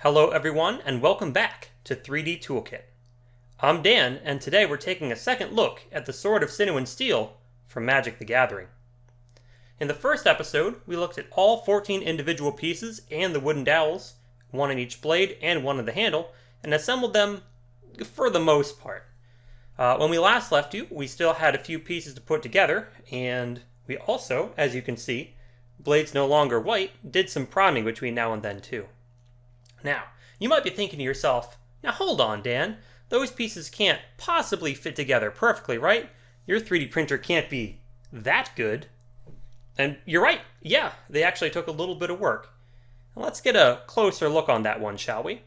Hello everyone and welcome back to 3D Toolkit. I'm Dan and today we're taking a second look at the Sword of Sinew and Steel from Magic the Gathering. In the first episode, we looked at all 14 individual pieces and the wooden dowels, one in each blade and one in the handle, and assembled them for the most part. When we last left you, we still had a few pieces to put together, and we also, as you can see, blades no longer white, did some priming between now and then too. Now, you might be thinking to yourself, now hold on Dan, those pieces can't possibly fit together perfectly, right? Your 3D printer can't be that good. And you're right, yeah, they actually took a little bit of work. Let's get a closer look on that one, shall we?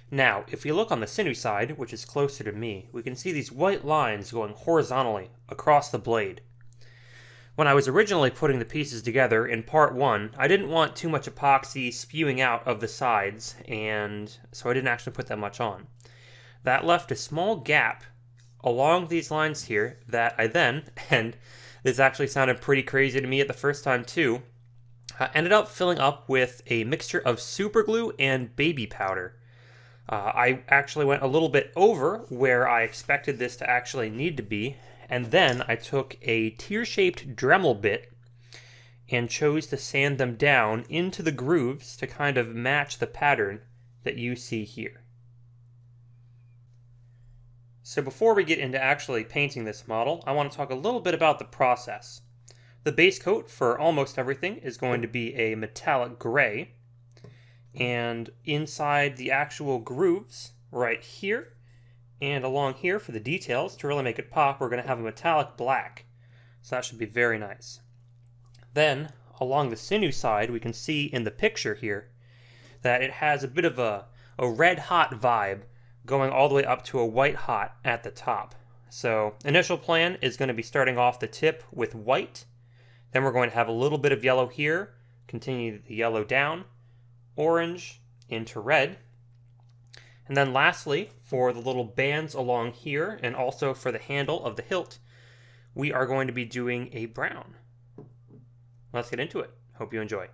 Now, if we look on the Sinew side, which is closer to me, we can see these white lines going horizontally across the blade. When I was originally putting the pieces together in part 1, I didn't want too much epoxy spewing out of the sides, and so I didn't actually put that much on. That left a small gap along these lines here that I then, and this actually sounded pretty crazy to me at the first time too, ended up filling up with a mixture of super glue and baby powder. I actually went a little bit over where I expected this to actually need to be, and then I took a tear-shaped Dremel bit and chose to sand them down into the grooves to kind of match the pattern that you see here. So before we get into actually painting this model, I want to talk a little bit about the process. The base coat for almost everything is going to be a metallic gray, and inside the actual grooves right here and along here for the details, to really make it pop, we're going to have a metallic black. So that should be very nice. Then, along the Sinew side, we can see in the picture here that it has a bit of a red hot vibe going all the way up to a white hot at the top. So, initial plan is going to be starting off the tip with white. Then we're going to have a little bit of yellow here, continue the yellow down, orange into red. And then lastly, for the little bands along here, and also for the handle of the hilt, we are going to be doing a brown. Let's get into it. Hope you enjoy.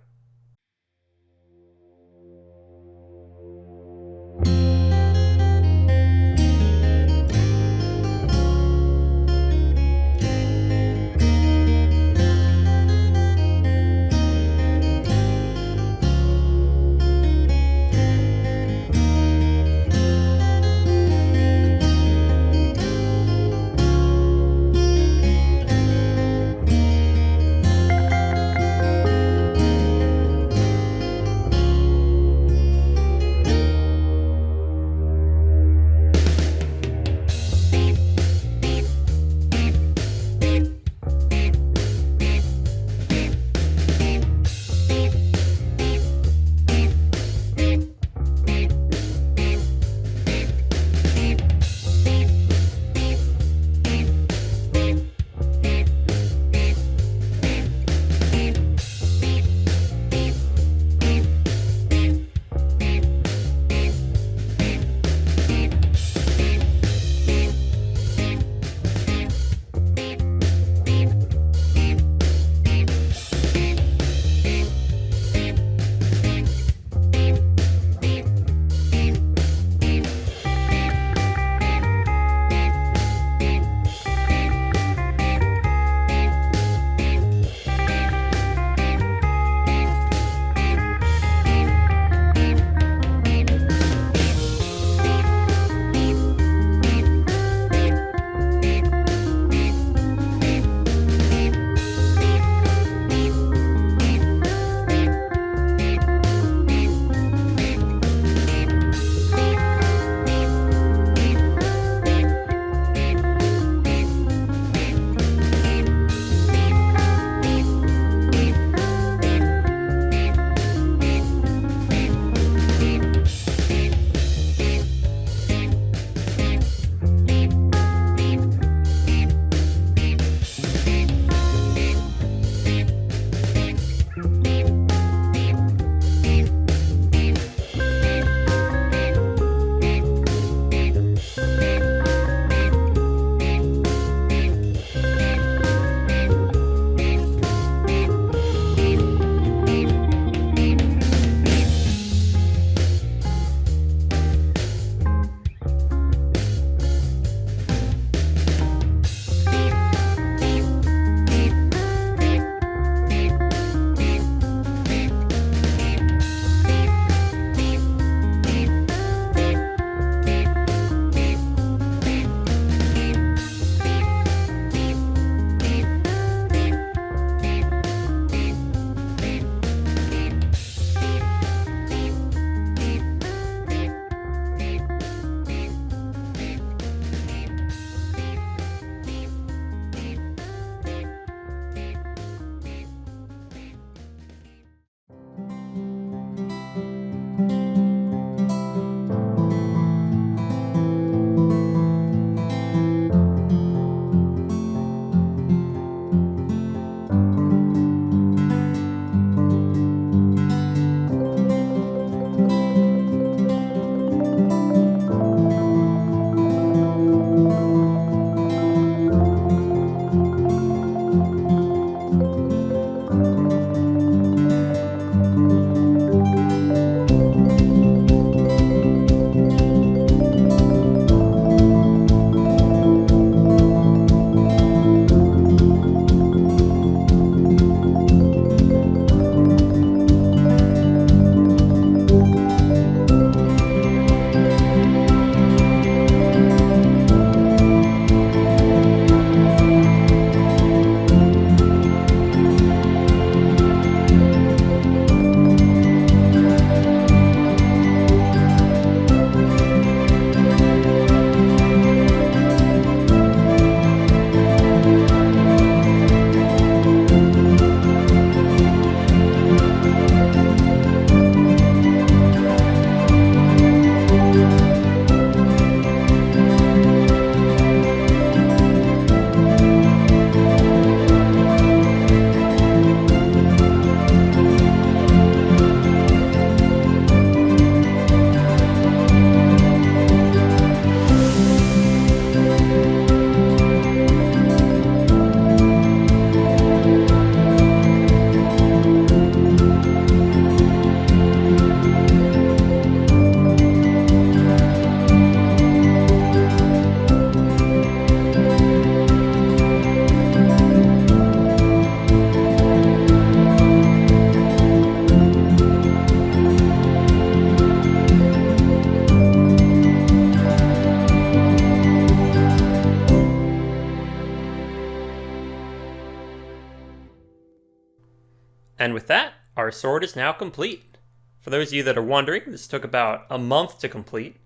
And with that, our sword is now complete. For those of you that are wondering, this took about a month to complete.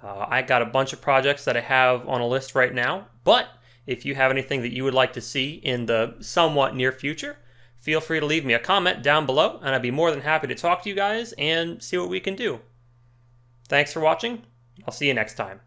I got a bunch of projects that I have on a list right now, but if you have anything that you would like to see in the somewhat near future, feel free to leave me a comment down below, and I'd be more than happy to talk to you guys and see what we can do. Thanks for watching. I'll see you next time.